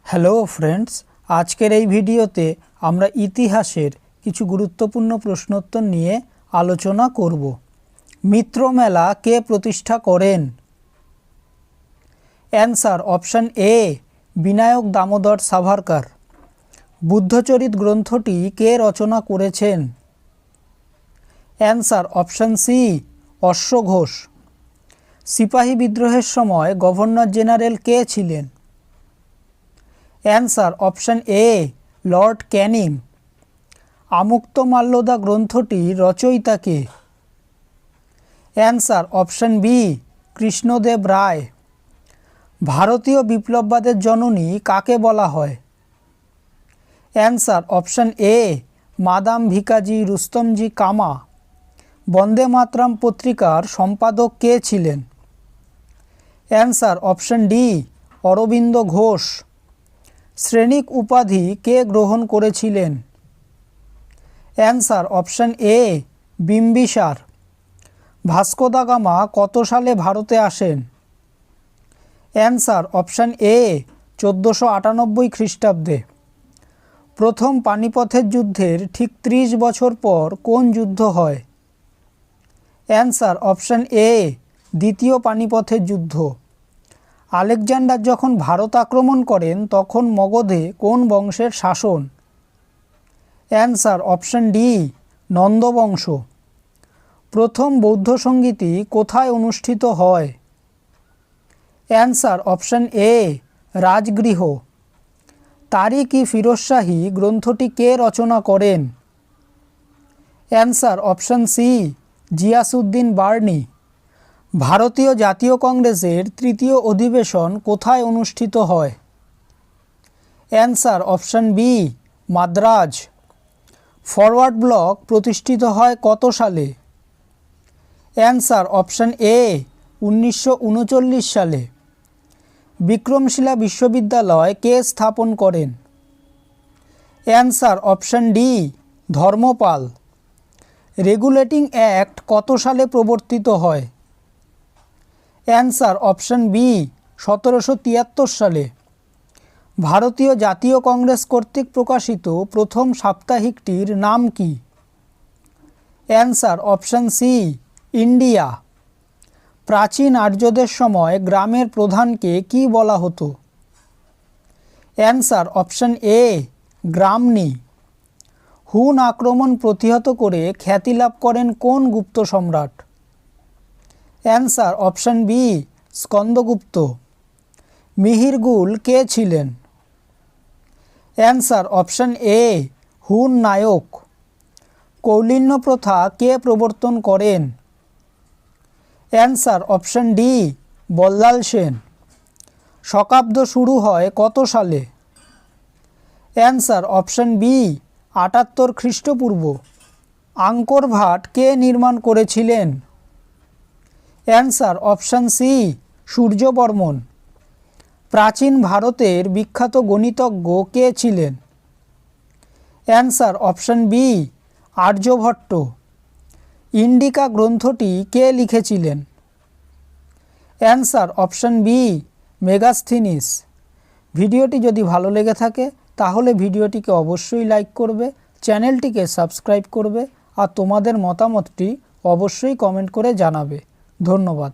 Hello friends, আজকের এই ভিডিওতে আমরা ইতিহাসের কিছু গুরুত্বপূর্ণ প্রশ্নোত্তর নিয়ে আলোচনা করব। মিত্র মেলা কে প্রতিষ্ঠা করেন? Answer option A, Vinayak Damodar Savarkar. Buddhacharita গ্রন্থটি কে রচনা করেছেন? অ্যান্সার অপশান সি, অশ্ব ঘোষ। সিপাহী বিদ্রোহের সময় গভর্নর জেনারেল কে ছিলেন? Answer option A, Lord Canning. Amuktamalyada গ্রন্থটির রচয়িতা কে? Answer option B, Krishnadeva Raya. ভারতীয় বিপ্লববাদের জননী কাকে বলা হয়? Answer option A, Madame Bhikaji Rustomji Cama. Bande Mataram পত্রিকার সম্পাদক কে ছিলেন? Answer option D, Aurobindo Ghosh. Shrenika উপাধি কে গ্রহণ করেছিলেন? Answer option A, Bimbisara. Vasco da Gama কত সালে ভারতে আসেন? অ্যান্সার অপশান এ, 1498 খ্রিস্টাব্দে। প্রথম পানিপথের যুদ্ধের ঠিক 30 বছর পর কোন যুদ্ধ হয়? অ্যান্সার অপশান এ, দ্বিতীয় পানিপথের যুদ্ধ। আলেকজান্ডার যখন ভারত আক্রমণ করেন তখন মগধে কোন বংশের শাসন? অ্যান্সার অপশান ডি, নন্দবংশ। প্রথম বৌদ্ধ সঙ্গীতি কোথায় অনুষ্ঠিত হয়? Answer option A, Rajgriha. Tarikh i Firoz Shahi গ্রন্থটি কে রচনা করেন? Answer option C, Ziauddin Barani. ভারতীয় জাতীয় কংগ্রেসের তৃতীয় অধিবেশন কোথায় অনুষ্ঠিত হয়? Answer option B, Madras. Forward Bloc প্রতিষ্ঠিত হয় কত সালে? অ্যান্সার অপশান এ, 1939 সালে। বিক্রমশিলা বিশ্ববিদ্যালয় কে স্থাপন করেন? Answer option D, Dharmapal. Regulating act কত সালে প্রবর্তিত হয়? অ্যান্সার অপশান বি, 1773 সালে। ভারতীয় জাতীয় কংগ্রেস কর্তৃক প্রকাশিত প্রথম সাপ্তাহিকটির নাম কি? Answer option C, India. প্রাচীন আর্যদের সময় গ্রামের প্রধানকে কি বলা হতো? অ্যান্সার অপশান এ, গ্রামনি। হুন আক্রমণ প্রতিহত করে খ্যাতি লাভ করেন কোন গুপ্ত সম্রাট? Answer option B, Skandagupta. Mihirakula কে ছিলেন? অ্যান্সার অপশান এ, হুন নায়ক। কৌলিন্য প্রথা কে প্রবর্তন করেন? Answer option D, Ballal Sen. শকাব্দ শুরু হয় কত সালে? অ্যান্সার অপশান বি, 78 খ্রিস্টপূর্ব। আঙ্কর ভাট কে নির্মাণ করেছিলেন? Answer option C, Suryavarman. প্রাচীন ভারতের বিখ্যাত গণিতজ্ঞ কে ছিলেন? Answer option B, Aryabhata. Indica গ্রন্থটি কে লিখেছিলেন? Answer option B, Megasthenes. ভিডিওটি যদি ভালো লেগে থাকে তাহলে ভিডিওটিকে অবশ্যই লাইক করবে, চ্যানেলটিকে সাবস্ক্রাইব করবে আর তোমাদের মতামতটি অবশ্যই কমেন্ট করে জানাবে। ধন্যবাদ।